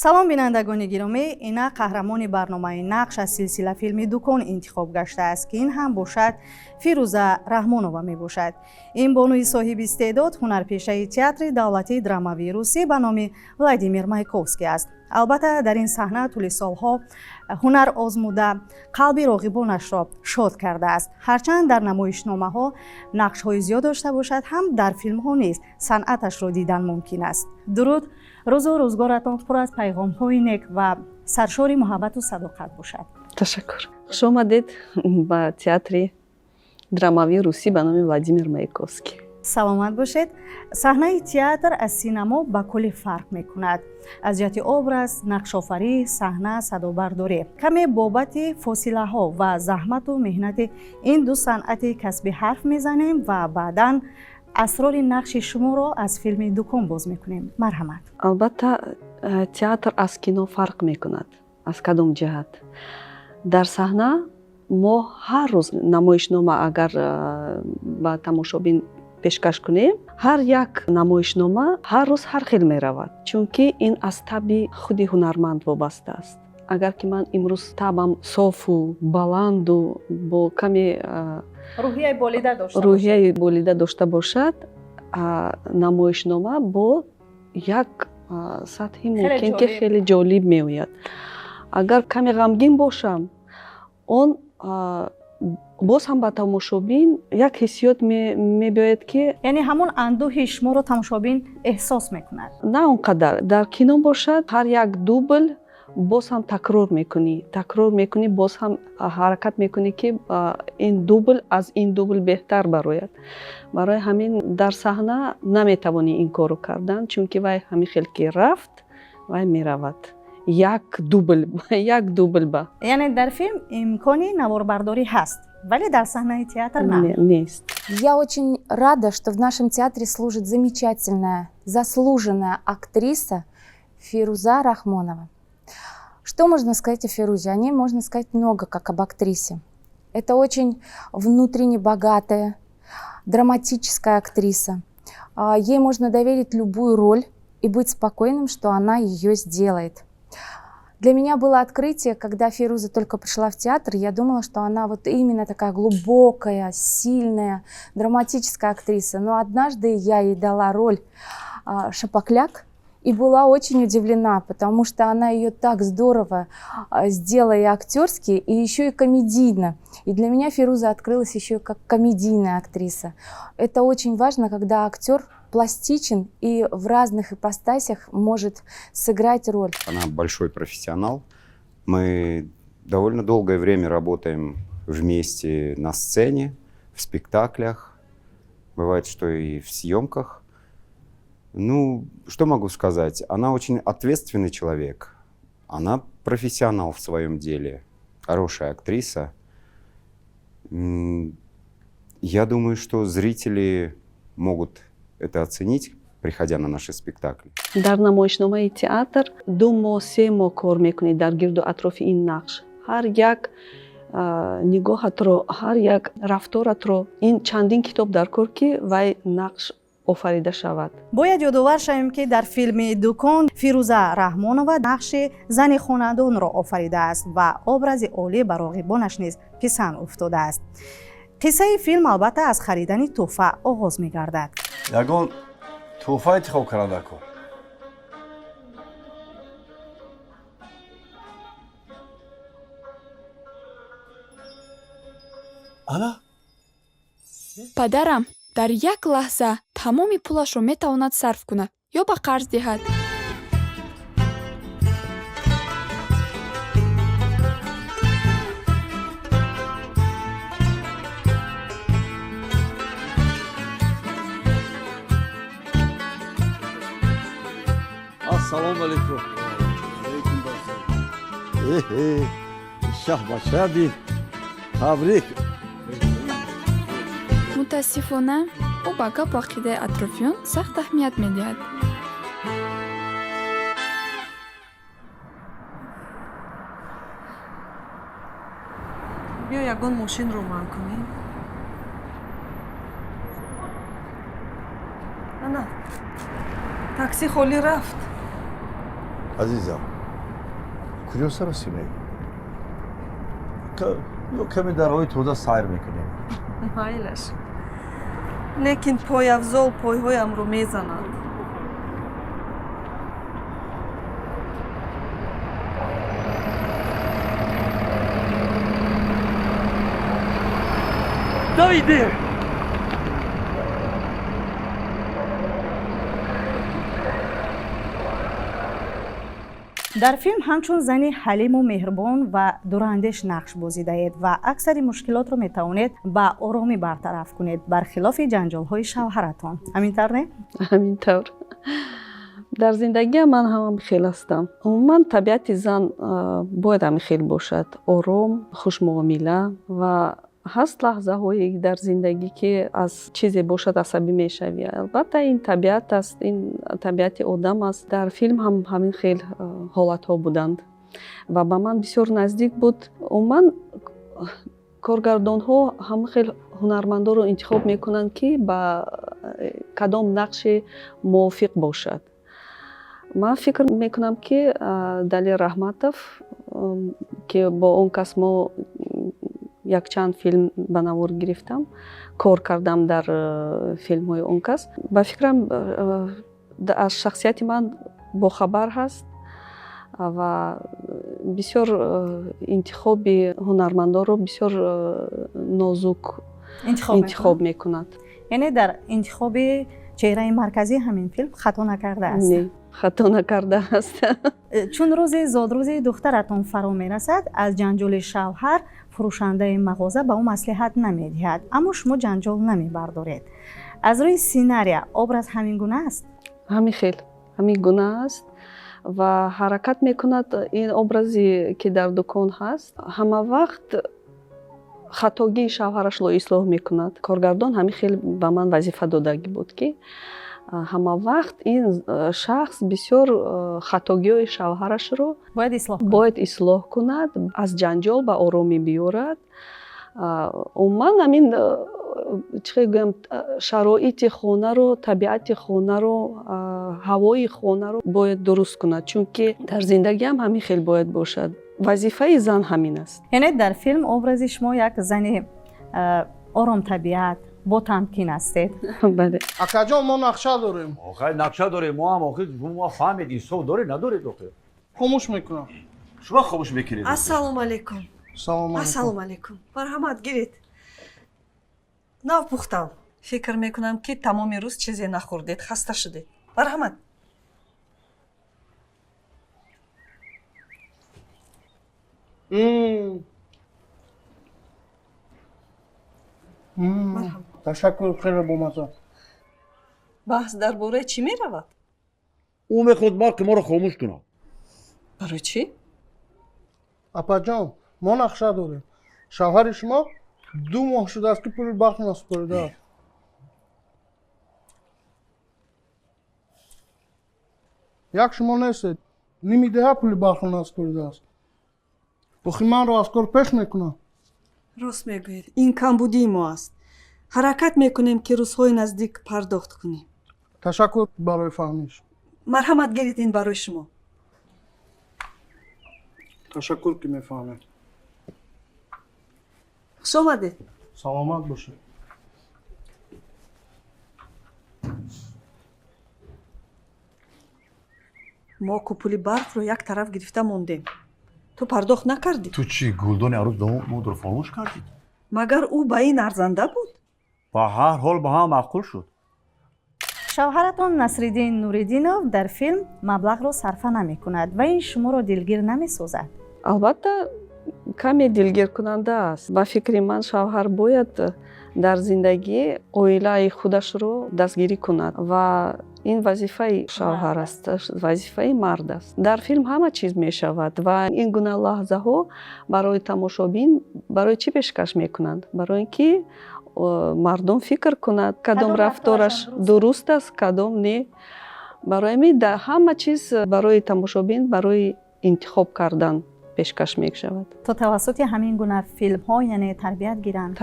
салом бинандагони гиромӣ, ина қаҳрамони барномаи нақш аз силсила филми «Дукон» интихоб гаштааст ки ин ҳам бошад Фирӯза Раҳмонова мебошад. Ин бонуи соҳиби истеъдод ҳунарпешаи театри давлатии драмавии русӣ ба номи Владимир Майковский аст. албатта дар ин саҳна тӯли солҳо ҳунар озмуда қалби роғибонашро шод кардааст. ҳарчанд дар намоишномаҳо нақшҳои зиёд дошта бошад, ҳам дар филмҳо низ санъаташро дидан мумкин аст. дуруд, рӯзу рӯзгоратон пур аз пайғомҳои нек ва саршори муҳаббату садоқат бошад. Ташаккур. Хуш омадед ба театри драмавии русӣ ба номи Владимир Майковский. саломат бошед. саҳнаи театр аз синемо ба кулле фарқ мекунад. аз ҷиҳати образ, нақшофарӣ, саҳна, садобардорӣ. каме бобати фосилаҳо ва заҳмату меҳнати ин ду санъати касбӣ ҳарф мезанем ва баъдан асрори нақши шуморо аз филми «Дукон» боз мекунем. марҳамат. Албатта театр аз кино фарқ мекунад. Аз кадом ҷиҳат? Дар саҳна мо ҳар рӯз намоишнома агар ба тамошобин пешкаш кунем, ҳар як намоишнома ҳар рӯз ҳар хел меравад, чунки ин аз таби худи ҳунарманд вобаста аст. агар ки ман имрӯз табам софу баланду бо каме рӯҳияи болида дошта бошад, намоишнома бо як сатҳи мумкин ки хеле ҷолиб меояд. агар каме ғамгин бошам, он боз ҳам ба тамошобин як ҳиссиёт мебиёяд ки яъне ҳамон андӯҳи шуморо тамошобин эҳсос мекунад. на он қадар. дар кино бошад ҳар як дубл боз ҳам такрор мекунӣ, боз ҳам ҳаракат мекунӣ ки ин дубл аз ин дубл беҳтар барояд. барои ҳамин дар саҳна наметавонӣ ин корро кардан, чунки вай ҳамин хел ки рафт, вай меравад. як дубл ба. яъне дар филм имкони наворбардорӣ ҳаст, вале дар саҳнаи театр нест. Я очень рада, что в нашем театре служит замечательная, заслуженная актриса Фируза Рахмонова. Что можно сказать о Фирузе? О ней можно сказать много, как об актрисе. Это очень внутренне богатая, драматическая актриса. Ей можно доверить любую роль и быть спокойным, что она ее сделает. Для меня было открытие, когда Фируза только пришла в театр, я думала, что она вот именно такая глубокая, сильная, драматическая актриса. Но однажды я ей дала роль Шапокляк и была очень удивлена, потому что она ее так здорово сделала и актерски, и еще и комедийно. И для меня Фируза открылась еще как комедийная актриса. Это очень важно, когда актер пластичен и в разных ипостасях может сыграть роль. Она большой профессионал. Мы довольно долгое время работаем вместе на сцене, в спектаклях. Бывает, что и в съемках. Ну, что могу сказать? Она очень ответственный человек. Она профессионал в своем деле. Хорошая актриса. Я думаю, что зрители могут это оценить, приходя на наши спектакли. дар намоишномаи театр 2 моҳ 3 моҳ кор мекунед дар гирду атрофи ин нақш. ҳар як нигоҳатро, ҳар як рафторатро, ин чандин китоб дар кор ки вай нақш офарида шавад. бояд ёдовар шавем ки дар филми «Дукон» Фирӯза Раҳмонова нақши зани хонадонро офаридааст ва образи олӣ ба роғибонаш низ писанд уфтодааст. қиссаи филм албатта аз харидани тӯҳфа оғоз мегардад. ягон тӯҳфа интихоб карда кун. ана падарам дар як лаҳза тамоми пулашро метавонад сарф кунад ё ба қарз диҳад. ассалому алайкум. шаҳбашаби табрик. мутаассифона ӯ ба гап ва ақидаи атрофиён сахт аҳамият медиҳад. биё ягон мошинро ман кунем. ана такси холӣ рафт. азизам, کجا رسیدیم؟ یو کمی در روی تودا سیر میکنیم. майлаш лекин пойафзол пойҳоямро мезанад. Davide! дар филм ҳамчун зани ҳалиму меҳрубон ва дурандеш нақш бозӣ диҳед ва аксари мушкилотро метавонед ба оромӣ бартараф кунед бархилофи ҷанҷолҳои шавҳаратон. ҳамин тавр не? ҳаминтавр. дар зиндагия ман ҳамам хел ҳастам. умуман табиати зан бояд ҳамин хел бошад. ором, хушмуомила ва ҳаст лаҳзаҳое дар зиндагӣ ки аз чизе бошад асабӣ мешавӣ. албатта ин табиат аст, ин табиати одам аст. дар филм ҳам ҳамин хел ҳолатҳо буданд ва ба ман бисёр наздик буд. умуман коргардонҳо ҳамин хел ҳунармандоро интихоб мекунанд ки ба кадом нақше мувофиқ бошад. ман фикр мекунам ки Далер Раҳматов ки бо он кас мо якчанд филм ба навор гирифтам, кор кардам дар филмҳои он кас. Ба фикрам аз шахсияти ман бохабар ҳаст ва бисёр интихоби ҳунармандонро бисёр нозук интихоб мекунад. яъне дар интихоби чеҳраи марказии ҳамин филм хато накардааст? Не, хато накардааст. чун рӯзи зодрӯзи духтаратон фаро мерасад, аз ҷанҷоли шавҳар фурӯшандаи мағоза ба ӯ маслиҳат намедиҳад, аммо шумо ҷанҷол намебардоред. аз рӯи сценария образ ҳамин гуна аст? ҳамин хел ҳамин гуна аст ва ҳаракат мекунад. ин образе ки дар дукон ҳаст ҳама вақт хатогии шавҳарашро ислоҳ мекунад. коргардон ҳамин хел ба ман вазифа додагӣ буд ки ҳама вақт ин шахс бисёр хатогиҳои шавҳарашро бояд ислоҳ кунад, аз ҷанҷол ба оромӣ биёрад. умуман ҳамин чӣ гӯям шароити хонаро, табиати хонаро, ҳавои хонаро бояд дуруст кунад, чунки дар зиндагӣ ҳам ҳамин хел бояд бошад. вазифаи зан ҳамин аст. яъне дар филм образи шумо як зани ором табиат бо тамкин ҳастед. бале. акаҷон мо нақша дорем. آخه نقشه داریم ما هم آخه ما فهمید اینصاف داره ندارید آخه خاموش میکنم. شما خاموش میکنید ассалому алайкум. салом ассалому алайкум. марҳамат гиред. нав пухтам. фикр мекунам ки тамоми рӯз чизе нахӯрдед, хаста шудед. марҳамат. ташаккур, хеле бомаза. баҳс дар бораи чӣ меравад? او میخواد ما که ما رو خاموش کنه барои чӣ? апаҷон, мо нақша дорем. шавҳари шумо 2 моҳ шудааст ки пули бахш насупоридааст. як шумо нестед. намедиҳад пули бахш насупоридааст. охи манро аз кор пеш мекунам. рост мегӯед. ин камбудии мо аст. ҳаракат мекунем ки рӯзҳои наздик пардохт кунем. ташаккур барои фаҳмиш. марҳамат гиред, ин барои шумо. ташаккур ки мефаҳмед. хуш омадед. саломат бошед. мо ку пули барқро як тараф гирифта мондем. ту пардохт накардӣ? تو چی گلدان عروس داماد رو فراموش کردید магар ӯ ба ин арзанда буд? با هر حال با هم معقول شد шавҳаратон Насриддин Нуриддинов дар филм маблағро сарфа намекунад ва ин шуморо дилгир намесозад? албатта каме дилгиркунанда аст. ба фикри ман шавҳар бояд дар зиндагӣ оилаи худашро дастгирӣ кунад ва ин вазифаи шавҳар аст, вазифаи мард аст. дар филм ҳама чиз мешавад ва ин гуна лаҳзаҳо барои тамошобин барои чӣ пешкаш мекунанд? барои ин ки мардум фикр кунад кадом рафтораш дуруст аст, кадом не. барои ҳамин ҳама чиз барои тамошобин барои интихоб кардан пешкаш мешавад. то тавассути ҳамин гуна филмҳо яъне тарбият гиранд.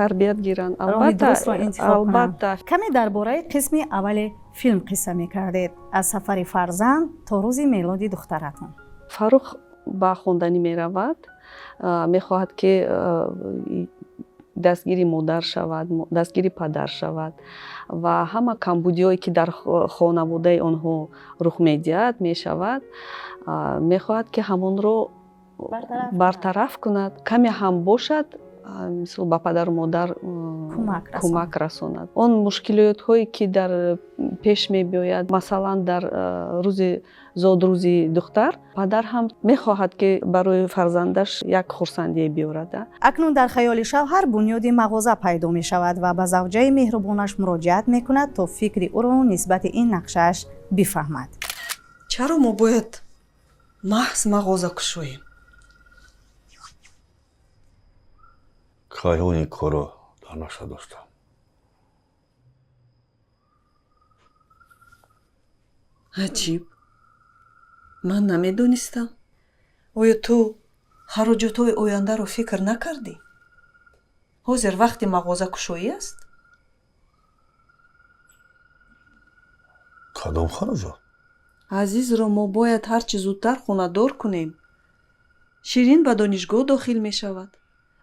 роҳи дурустро интихоб кунанд. албатта каме дар бораи қисми аввали филм қисса мекардед, аз сафари фарзанд то рӯзи мелоди духтаратон. фарух ба хонданӣ меравад, мехоҳад ки дастгири модар шавад, дастгири падар шавад ва ҳама камбудиҳое ки дар хонаводаи онҳо рух медиҳад, мешавад, мехоҳад ки ҳамонро бартараф кунад, каме ҳам бошад, мисол ба падару модар кӯмак расонад. Он мушкилиётҳое ки дар пеш мебиёяд, масалан дар рӯзи зодрӯзи духтар, падар ҳам мехоҳад ки барои фарзандаш як хурсандие биёрад. акнун дар хаёли шавҳар бунёди мағоза пайдо мешавад ва ба завҷаи меҳрубонаш муроҷиат мекунад, то фикри ӯро нисбати ин нақшааш бифаҳмад. чаро мо бояд маҳз мағоза кушоем? خواهی این کارو دانش داشتم. аҷиб, ман намедонистам. оё ту хароҷотҳои ояндаро фикр накардӣ? ҳозир вақти мағозакушоӣ аст? کدام خراجات؟ азизро мо бояд ҳарчи зудтар хонадор кунем. ширин ба донишгоҳ дохил мешавад.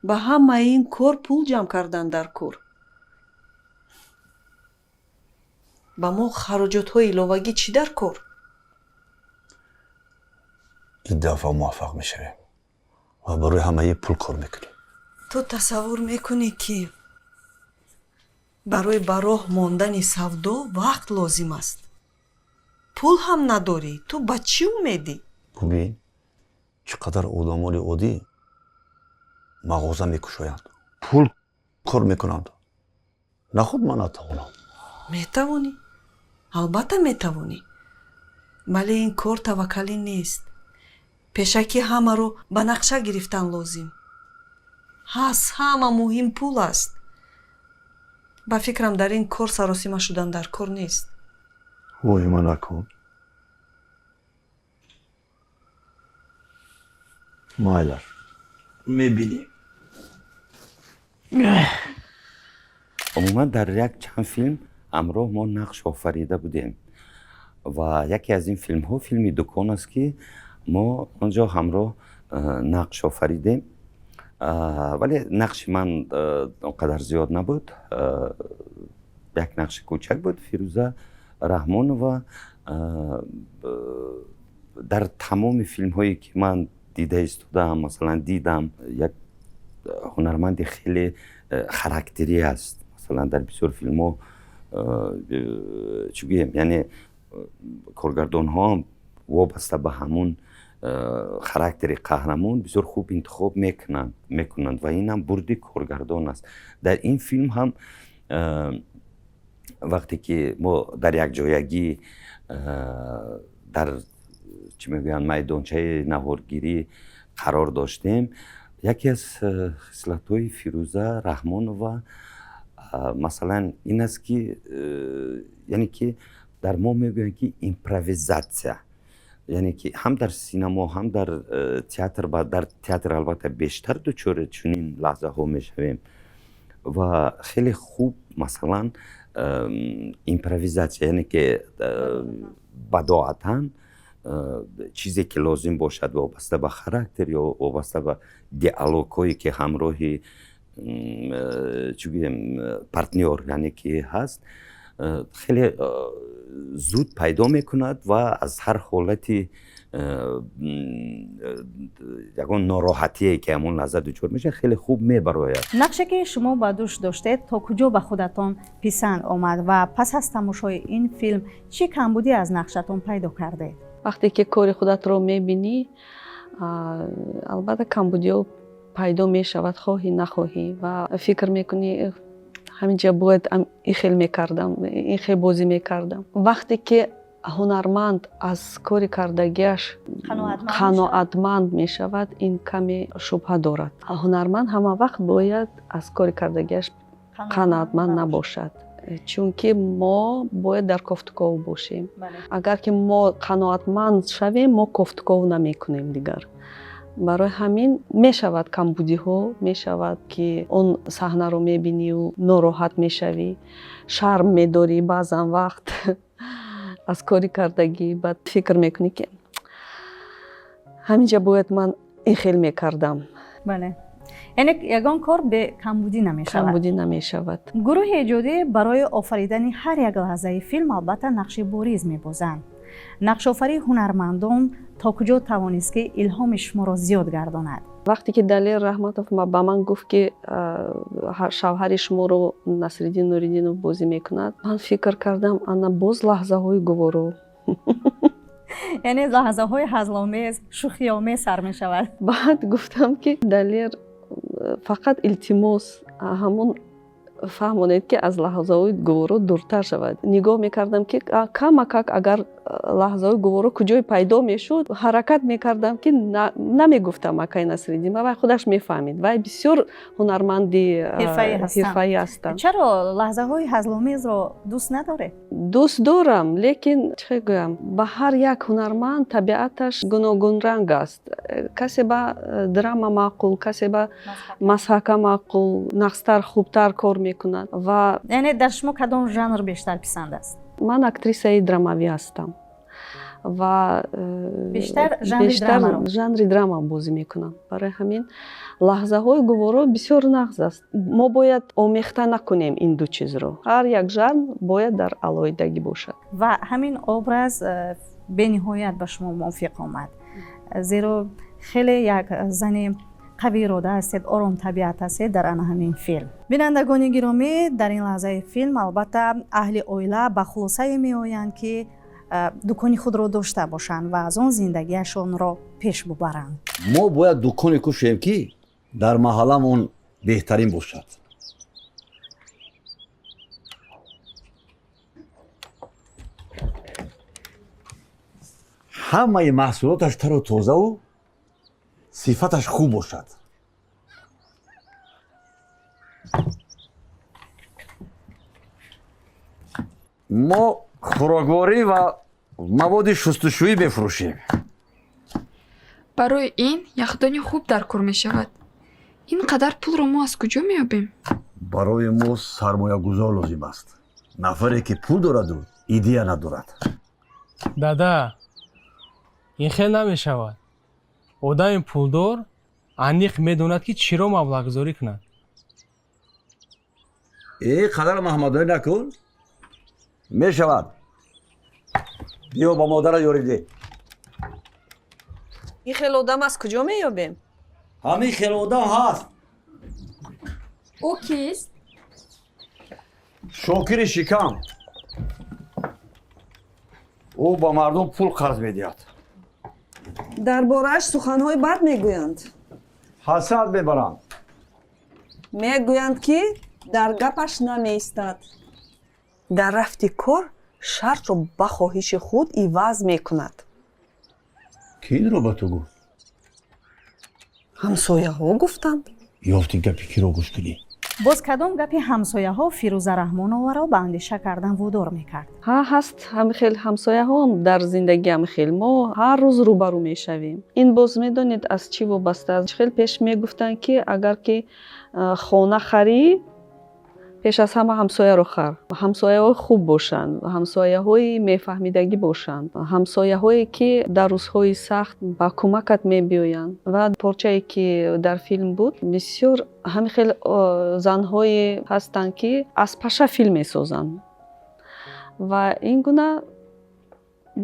ба ҳамаи ин кор пул ҷамъ кардан дар кор. ба мо хароҷотҳои иловагӣ чӣ дар кор? این دفعه موفق میشویم و برای همه پول کار میکنیم. ту тасаввур мекунӣ ки барои ба роҳ мондани савдо вақт лозим аст. пул ҳам надорӣ, ту ба чӣ умедӣ? ببین چقدر آدمای عادی مغازه میکشویند، پول کار میکنند. نه خود من نتوانم. метавонӣ? албатта метавонӣ. вале ин кор таваккалӣ нест. пешакӣ ҳамаро ба нақша гирифтан лозим. ҳас ҳама муҳим пул аст. ба фикрам дар ин кор саросима шудан дар кор нест. وای من نکن. مایلر میبینیم. عموما در یک چند فیلم همراه ما نقش آفریده بودیم و یکی از این فیلم ها فیلمی دکان است که ما آنجا همراه نقش آفریدیم، ولی نقش من اونقدر زیاد نبود. یک نقش کوچک بود، فیروزه رحمانова. در تمام فیلم هایی که من دیده ایستادم، مثلا دیدم یک هنرمند خیلی خاراکتری است. مثلا در بسیار فیلم ها چی بگیم، یعنی کارگردان ها وابسته به همون خاراکتر قهرمان بسیار خوب انتخاب میکنند و این هم بردی کارگردان است. در این فیلم هم وقتی که ما در یک جایگی در چی میگویند میدانچه نهارگیری قرار داشتیم، یکی از خصلت‌های فیروزه رحمانова مثلا این است که یعنی که در ما میگویند که ایمپرویزاسیا، یعنی که هم در سینما هم در تئاتر، در تئاتر البته بیشتر دچار چنین لحظه ها میشویم و خیلی خوب مثلا ایمپرویزاسیا، یعنی که بداعتاً چیزی که لازم باشد وابسته به خاراکتر یا وابسته به دیالوگ هایی که همراهی چی بگیم پارتنر یعنی که هست خیلی زود پیدا میکند و از هر حالتی یگان ناراحتی که همون لحظه دچار میشه خیلی خوب میبراید. نقشه که شما با دوش داشتید تا کجا به خودتان پسند آمد و پس از تماشای این فیلم چی کمبودی از نقشتان پیدا کردید؟ وقتی که کار خودت رو میبینی البته کمبودی‌ها پیدا میشود، خواهی نخواهی و فکر میکنی همینجا باید این خیلی میکردم، این خیلی بازی میکردم. وقتی که هنرمند از کار کردگیش قناعتمند میشود این کمی شبهه دارد. هنرمند همه وقت باید از کار کردگیش قناعتمند نباشد، چون که ما باید در گفتگو باشیم. اگر که ما قناعتمند شویم ما گفتگو نمیکنیم دیگر. برای همین میشود کمبودی ها، میشود که اون صحنه رو میبینی و ناراحت میشوی، شرم میداری بعضا وقت از کاری کردگی، بعد فکر میکنی که ҳаминҷа бояд ман ин хел мекардам. бале яъне ягон кор бе камбудӣ намешавад. камбудӣ намешавад. гурӯҳи эҷодӣ барои офаридани ҳар як лаҳзаи филм албатта нақши бориз мебозанд. нақшофари ҳунармандон то куҷо тавонист ки илҳоми шуморо зиёд гардонад? вақте ки Далер Раҳматов ба ман гуфт ки шавҳари шуморо Насриддин Нуриддинов бозӣ мекунад, ман фикр кардам ана боз лаҳзаҳои гуворо. яъне лаҳзаҳои ҳазломез шӯхиомез сар мешавад. баъд гуфтам ки Далер фақат илтимос ҳамон фаҳмонед ки аз лаҳзаҳои гуворо дуртар шавад. нигоҳ мекардам ки камакак агар лаҳзаҳои гуворо куҷое пайдо мешуд, ҳаракат мекардам ки намегуфтам акай Насриддин, вай худаш мефаҳмид. вай бисёр ҳунарманди ҳирфаӣ ҳастанд. чаро лаҳзаҳои ҳазломезро дӯст надоред? дӯст дорам, лекин чӣ гӯям, ба ҳар як ҳунарманд табиаташ гуногунранг аст. касе ба драма маъқул, касе ба масҳака маъқул, нақстар хубтар кор мекунад. ва яъне дар шумо кадом жанр бештар писанд аст? ман актрисаи драмавӣ ҳастам ва бештар жанри драма бозӣ мекунам. барои ҳамин лаҳзаҳои гуворо бисёр нағз аст. мо бояд омехта накунем ин ду чизро. ҳар як жанр бояд дар алоҳидагӣ бошад. ва ҳамин образ бениҳоят ба шумо мувофиқ омад, зеро хеле як зани қавӣ ирода ҳастед, ором табиат ҳастед дар ана ҳамин филм. бинандагони гиромӣ, дар ин лаҳзаи филм албатта аҳли оила ба хулосае меоянд ки дукони худро дошта бошанд ва аз он зиндагиашонро пеш бубаранд. мо бояд дуконе кушем ки дар маҳалламон беҳтарин бошад. ҳамаи маҳсулоташ тару тозаву сифаташ хуб бошад. мо хӯрокворӣ ва маводи шустушӯӣ мефурӯшем. барои ин яхдони хуб дар кор мешавад. ин қадар пулро мо аз куҷо меёбем? барои мо сармоягузор лозим аст. нафаре ки пул дораду идея надорад. дада, ин хел намешавад. одами пулдор аниқ медонад ки чиро маблағгузорӣ кунад. қадар маҳмадоӣ накун. мешавад. биё ба модара ёридӣ. ин хел одам аз куҷо меёбем? ҳамин хел одам ҳаст. ӯ кист? шокири шикам. ӯ ба мардум пул қарз медиҳад. дар борааш суханҳои бад мегӯянд. ҳасад мебаранд. мегӯянд ки дар гапаш намеистад. дар рафти кор шартро ба хоҳиши худ иваз мекунад. ки инро ба ту гуфт? ҳамсояҳо гуфтанд. ёфти гапи киро гӯш кунӣ? боз кадом гапи ҳамсояҳо Фирӯза Раҳмоноваро ба андеша кардан водор мекард? ҳаст ҳамихел ҳамсояҳом дар зиндагӣ ҳамихел мо ҳар рӯз рӯбарӯ мешавем. ин боз медонед аз чӣ вобаста аст? хел пеш мегуфтанд ки агар ки хона харӣ, пеш аз ҳама ҳамсояро хар. ҳамсояҳои хуб бошанд, ҳамсояҳои мефаҳмидагӣ бошанд, ҳамсояҳое ки дар рӯзҳои сахт ба кӯмакат мебиёянд. ва порчае ки дар филм буд, бисёр ҳамихел занҳое ҳастанд ки аз паша филм месозанд. ва ин гуна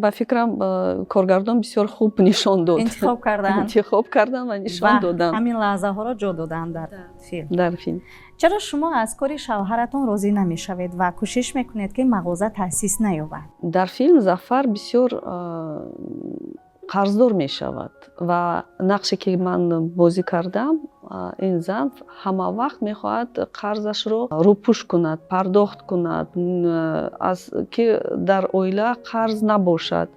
ба фикрам коргардон бисёр хуб нишон дод. интихоб карданд ва нишон доданд. ҳамин лаҳзаҳоро ҷо доданд дар филм. чаро шумо аз кори шавҳаратон розӣ намешавед ва кӯшиш мекунед ки мағоза таъсис наёбад? дар филм Зафар бисёр қарздор мешавад ва нақше ки ман бозӣ кардам, ин зан ҳама вақт мехоҳад қарзашро рӯпӯш кунад, пардохт кунад, аз ки дар оила қарз набошад.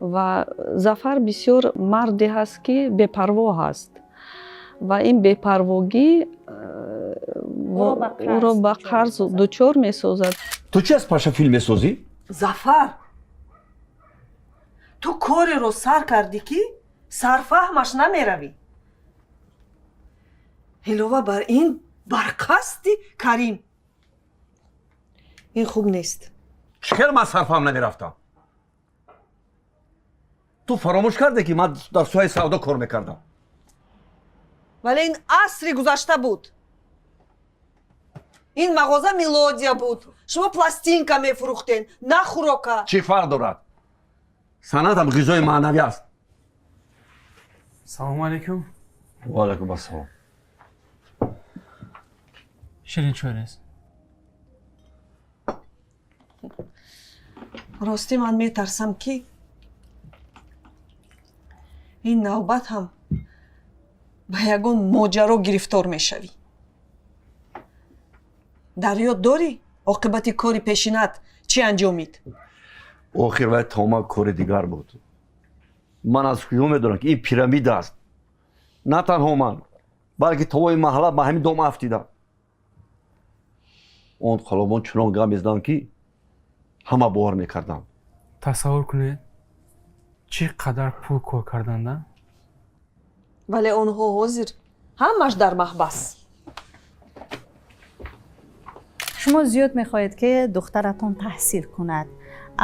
ва Зафар бисёр марде ҳаст ки бепарво ҳаст ва ин бепарвогӣ ӯро ба қарз дучор месозад. ту чӣ аз паша филм месозӣ? Зафар, ту кореро сар кардӣ ки сарфаҳмаш намеравӣ. илова бар ин барқасди Карим. ин хуб нест. чӣ хел ман сарфаҳм намерафтам? ту фаромӯш карде ки ман дар соҳаи савдо кор мекардам. вале ин асри гузашта буд. ин мағоза мелодия буд. шумо пластинка мефурӯхтен, на хӯрока. чӣ фарқ дорад? санъат ҳам ғизои маънавӣ аст. салому алайкум. ва алайкум ассалом. ширин чойрес. ростӣ ман метарсам ки ин навбат ҳам ба ягон моҷаро гирифтор мешавӣ. дар ёд дорӣ оқибати кори пешинат чӣ анҷомид? охир вай тамом кори дигар буд. ман аз куҷо медонам ки ин пирамида аст. на танҳо ман, балки тамоми маҳалла ба ҳамин дом афтида. он қаломон чунон гам мезиданд ки ҳама бовар мекарданд. тасаввур кунед чӣ қадар пул кор карданда. вале онҳо ҳозир ҳамаш дар маҳбас. шумо зиёд мехоҳед ки духтаратон таҳсил кунад,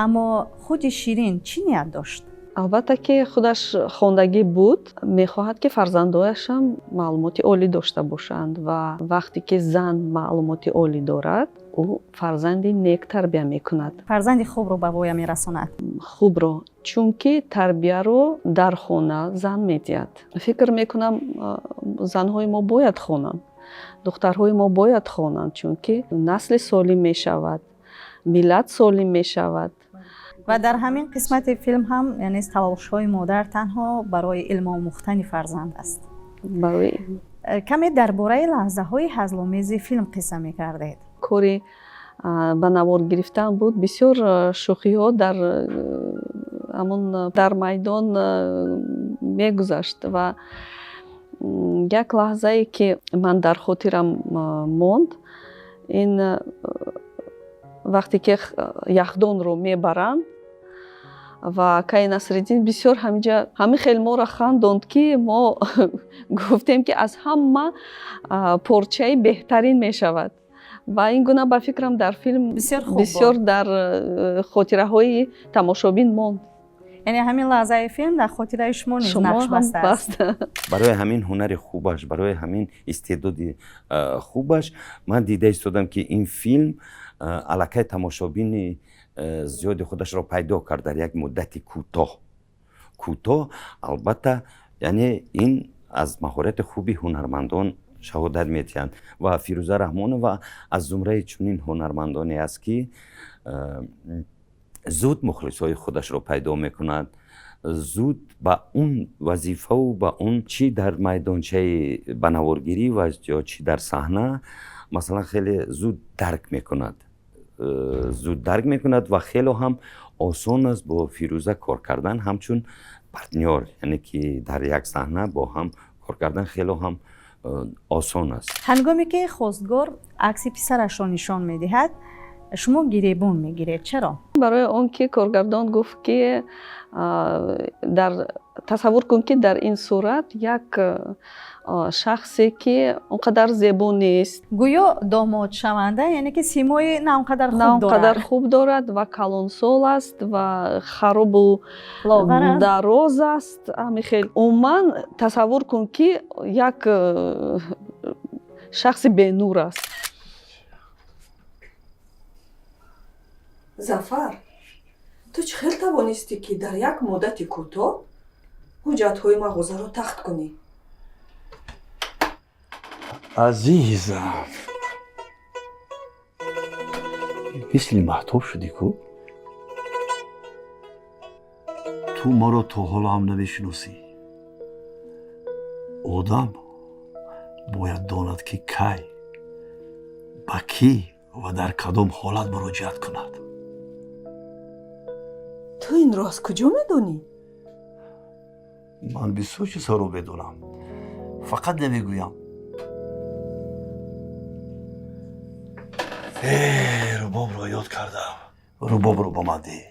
аммо худи Ширин чӣ ният дошт? албатта ки худаш хондагӣ буд, мехоҳад ки фарзандояшам маълумоти олӣ дошта бошанд ва вақте ки зан маълумоти олӣ дорад, ӯ фарзанди нек тарбия мекунад. фарзанди хубро ба воя мерасонад. хубро, чунки тарбияро дар хона зан медиҳад. фикр мекунам занҳои мо бояд хонанд, духтарҳои мо бояд хонанд, чунки насли солим мешавад, миллат солим мешавад. ва дар ҳамин қисмати филм ҳам яъне талошҳои модар танҳо барои илмомӯхтани фарзанд аст. каме дар бораи лаҳзаҳои ҳазломези филм қисса мекардед. кори ба навор гирифтан буд. Бисёр шӯхиҳо дар майдон мегузашт ва як лаҳзае ки ман дар хотирам монд, ин вақте ки яхдонро мебаранд ва Каи Насриддин бисёр ҳамин хел моро хандонд ки мо гуфтем ки аз ҳама порчаи беҳтарин мешавад. ва ин гуна ба фикрам дар филм бисёр дар хотираҳои тамошобин монд. яъне ҳамин лаҳзаи филм дар хотираи шумо низ нақш баста аст. барои ҳамин ҳунари хубаш, барои ҳамин истеъдоди хубаш ман дида истодам ки ин филм аллакай тамошобини зиёди худашро пайдо кард дар як муддати кӯтоҳ. албатта яъне ин аз маҳорати хуби ҳунармандон шаҳодат медиҳанд ва Фирӯза Раҳмонова аз зумраи чунин ҳунармандоне аст ки зуд мухлисҳои худашро пайдо мекунад, зуд ба он вазифаву ба он чӣ дар майдончаи банаворгирӣ ва ё чӣ дар саҳна масалан хеле зуд дарк мекунад ва хело ҳам осон аст бо Фирӯза кор кардан ҳамчун партнёр, яъне ки дар як саҳна бо ҳам кор кардан хело ҳам осон аст. ҳангоме ки хостгор акси писарашро нишон медиҳад, шумо гиребон мегиред. чаро? барои он ки коргардон гуфт ки тасаввур кун ки дар ин сурат як шахсе ки он қадар зебо нест, гӯё домодшаванда, яъне ки симои на он қадар хуб дорад ва калонсол аст ва харубу дароз аст. Ҳамин умуман тасаввур кун ки як шахси бенур аст. зафар, ту чӣ хел тавонистӣ ки дар як муддати кӯтоҳ ҳуҷҷатҳои мағозаро тахт кунӣ? азизам, мисли маҳтоб шудӣ ку? ту моро то ҳоло ҳам намешиносӣ. одам бояд донад ки кай, ба кӣ ва дар кадом ҳолат муроҷиат кунад. ту инро аз куҷо медонӣ? ман бисёр чизҳоро медонам, фақат намегӯям. рубобро ёд кардам. рубобро ба ман деҳ.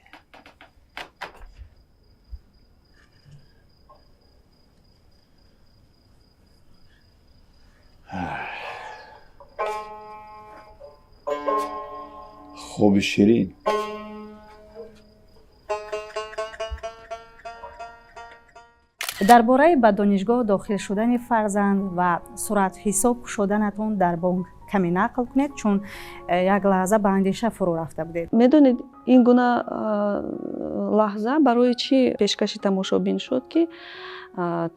خوب شیرین дар бораи ба донишгоҳ дохил шудани фарзанд ва суратҳисоб шуданатон дар бонк каме нақл кунед, чун як лаҳза ба андеша фурӯ рафта будед. медонед ин гуна лаҳза барои чӣ пешкаши тамошобин шуд, ки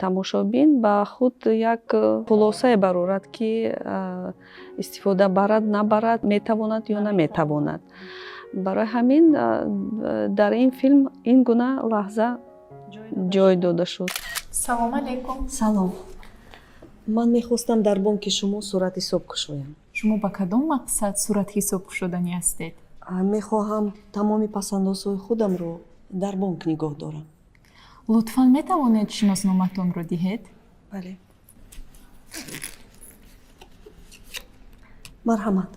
тамошобин ба худ як хулосае барорад, ки истифода барад набарад, метавонад ё наметавонад. барои ҳамин дар ин филм ин гуна лаҳза ҷой дода шуд. салом алейкум. салом. ман мехостам дар бонки шумо суратҳисоб кушоям. шумо ба кадом мақсад суратҳисоб кушодани ҳастед? мехоҳам тамоми пасандозҳои худамро дар бонк нигоҳ дорам. лутфан метавонед шиносноматонро диҳед? бале. марҳамат.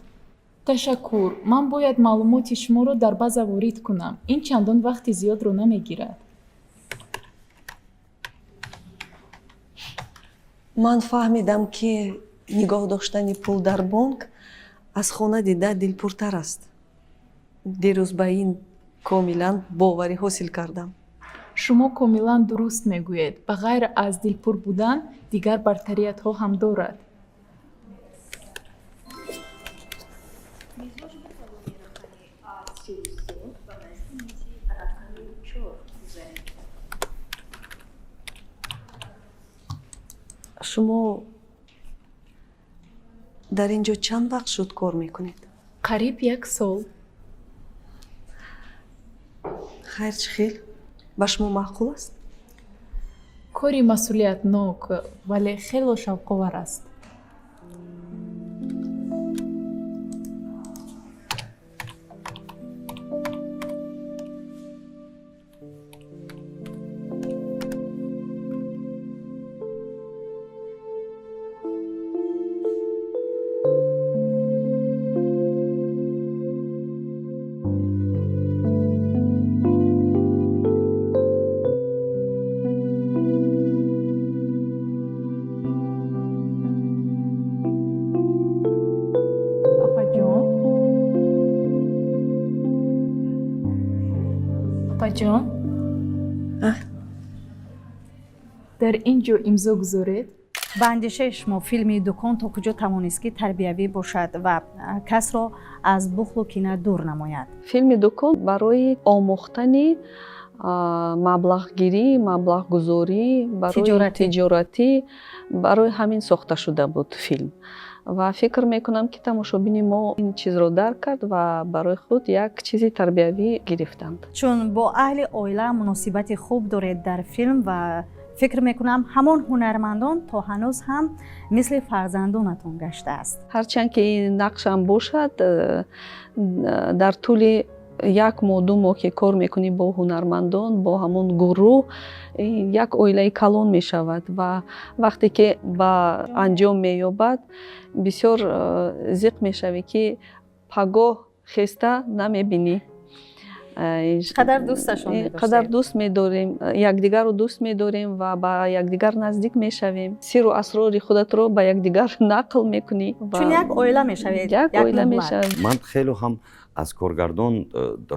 ташаккур. ман бояд маълумоти шуморо дар база ворид кунам. ин чандон вақти зиёдро намегирад. ман фаҳмидам, ки нигоҳ доштани пул дар бонк аз хона дида дилпуртар аст. дирӯз ба ин комилан боварӣ ҳосил кардам. шумо комилан дуруст мегӯед. ба ғайр аз дилпур будан дигар бартариятҳо ҳам дорад. шумо дар ин ҷо чанд вақт шуд кор мекунед? қариб 1 сол. хайр чӣ хел? ба шумо маъқул аст? кори масъулиятнок вале хело шавқовар аст. папаҷон, дар ин ҷо имзо гузоред. ба андешаи шумо филми дукон то куҷо тавонист ки тарбиявӣ бошад ва касро аз бухлу кина дур намояд? филми дукон барои омӯхтани маблағгирӣ, маблағгузорӣ, барои тиҷоратӣ, барои ҳамин сохта шуда буд филм. ва фикр мекунам, ки тамошобини мо ин чизро дарк кард ва барои худ як чизи тарбиявӣ гирифтанд. чун бо аҳли оила муносибати хуб доред дар филм ва фикр мекунам ҳамон ҳунармандон то ҳанӯз ҳам мисли фарзандонатон гаштааст. ҳарчанд ки нақшам бошад, дар тӯли 1 моҳ 2 моҳ ки кор мекунӣ бо ҳунармандон, бо ҳамон гурӯҳ, як оилаи калон мешавад ва вақте ки ба анҷом меёбад, бисёр зиқ мешавӣ, ки пагоҳ хеста намебинӣ. қадар дӯст медорем, якдигарро дӯст медорем ва ба якдигар наздик мешавем. сиру асрори худатро ба якдигар нақл мекунӣ. чун як оила мешавед. як оила мешавад. ман хеле ҳам аз коргардон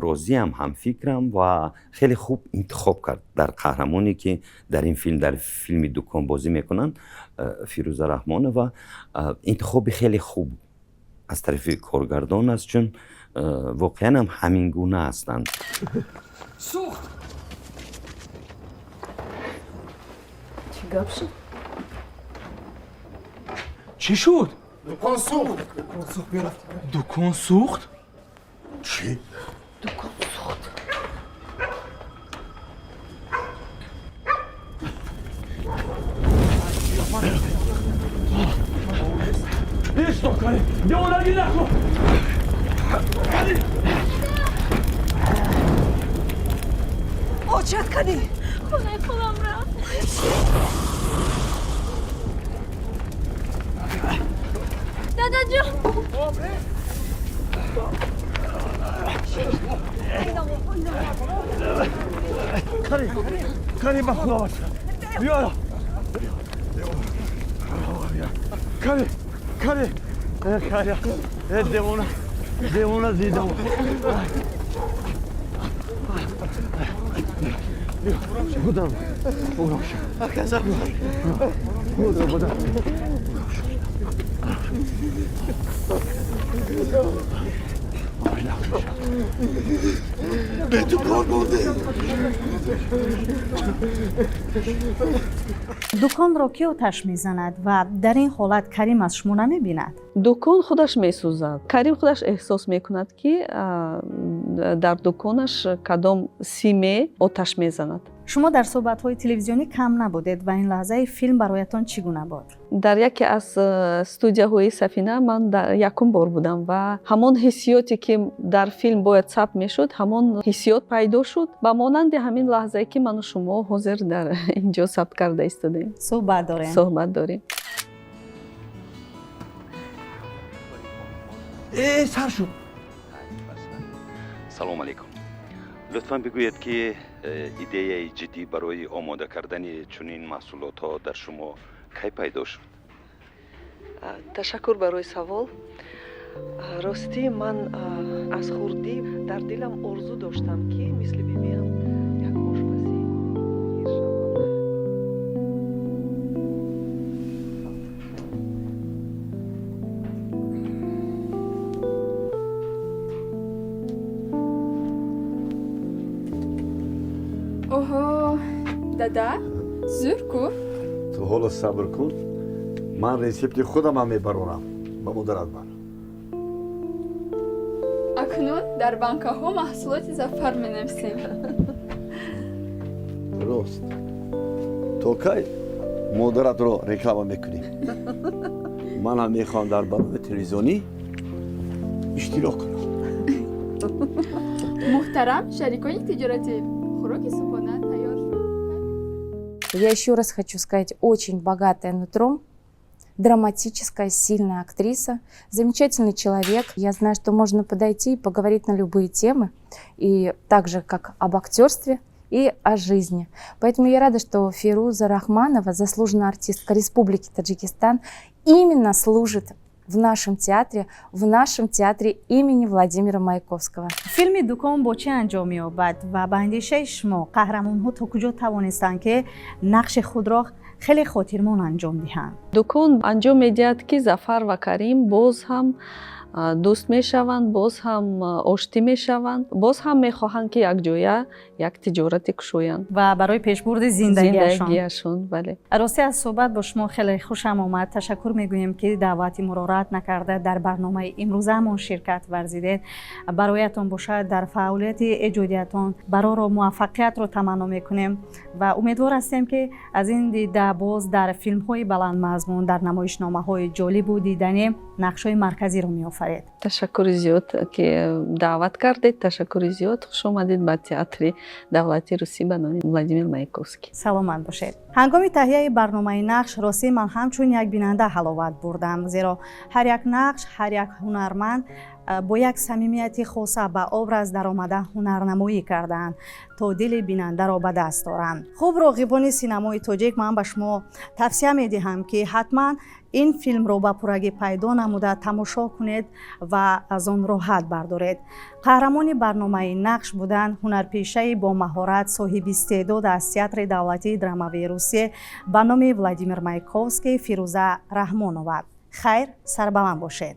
розиам, ҳамфикрам ва хеле хуб интихоб кард дар қаҳрамоне ки дар ин филм, дар филми дукон бозӣ мекунанд, Фирӯза Раҳмонова. интихоби хеле хуб аз тарафи коргардон аст, чун воқеан ҳам ҳамин гуна ҳастанд. сӯхт! чӣ гап шуд? чӣ шуд? дукон сӯхт. дукон сӯхт? чӣ? дукон сӯхт. очат кадӣ? хонаи худам рафт. дадаҷон! کاری با خدا باشه بیا کاری دیوونه دیدم بودم بودم به تو کار بوده дуконро ки оташ мезанад ва дар ин ҳолат Карим аз шумо намебинад? дукон худаш месӯзад. Карим худаш эҳсос мекунад, ки дар дуконаш кадом симе оташ мезанад. шумо дар суҳбатҳои телевизионӣ кам набудед ва ин лаҳзаи филм бароятон чӣ гуна буд? дар яке аз студияҳои Сафина ман якум бор будам ва ҳамон ҳиссиёте ки дар филм бояд сабт мешуд, ҳамон ҳиссиёт пайдо шуд ба монанди ҳамин лаҳзае ки ману шумо ҳозир дар инҷо сабт карда истодем. Суҳбат дорем. سر شد سلام علیکم. لطفاً بگویید که ایده جدی برای آماده کردن چنین محصولات ها در شما کی پیدا شد؟ تشکر برای سوال. راستی من از خردی در دلم آرزو داشتم که مثل بیبیم یک آشپزی اوه دادا زور کو تو حالا صبر کن من ریسیپت خودم هم میبرونم با مدرت بر اکنون در بانک ها محصولات زعفر می نویسیم. درست تو کی مدرت رو رکلام میکنیم من هم میخوام در برنامه تلویزیونی اشتراک کنم. محترم شریکان تجارتی خوراک صبحانه تیار شد. Я еще раз хочу сказать, очень богатая нутром, драматическая, сильная актриса, замечательный человек. Я знаю, что можно подойти и поговорить на любые темы, и так же, как об актерстве, и о жизни. Поэтому я рада, что Фируза Рахманова, заслуженная артистка Республики Таджикистан, именно служит в нашем театре имени Владимира Маяковского. филми дукон бо чӣ анҷом меёбад ва ба андешаи шумо қаҳрамонҳо то куҷо тавонистанд ки нақши худро хеле хотирмон анҷом диҳанд? дукон анҷом медиҳад, ки Зафар ва Карим боз ҳам дӯст мешаванд, боз ҳам оштӣ мешаванд, боз ҳам мехоҳанд, ки якҷоя як тиҷорате кушоянд ва барои пешбурди зиндагиашон. бале. рости аз суҳбат бо шумо хеле хушам омад. ташаккур мегӯем, ки даъвати моро рад накарда дар барномаи имрӯзаамон ширкат варзидед. бароятон бошад дар фаъолияти эҷодиятон бароро муваффақиятро таманно мекунем ва умедвор ҳастем, ки аз ин дида боз дар филмҳои баландмазмун, дар намоишномаҳои ҷолибу диданӣ нақшҳои марказиро меофаред. ташаккури зиёд, ки даъват кардед. ташаккури зиёд. хуш омадед ба театри давлати русӣ ба номи Владимир Маяковский. саломат бошед. ҳангоми таҳияи барномаи нақш ростӣ ман ҳамчун як бинанда ҳаловат бурдам, зеро ҳар як нақш, ҳар як ҳунарманд бо як самимияти хоса ба образ даромада ҳунарнамоӣ кардаанд то дили бинандаро ба даст оранд. хуб, роғибони синамои тоҷик, ман ба шумо тавсия медиҳам, ки ҳатман ин филмро ба пуррагӣ пайдо намуда тамошо кунед ва аз он роҳат бардоред. қаҳрамони барномаи нақш буданд ҳунарпешаи бо маҳорат, соҳибистеъдод аз театри давлатии драмавии Русия ба номи Владимир Маяковский Фируза Раҳмонова. хайр, сарбаланд бошед.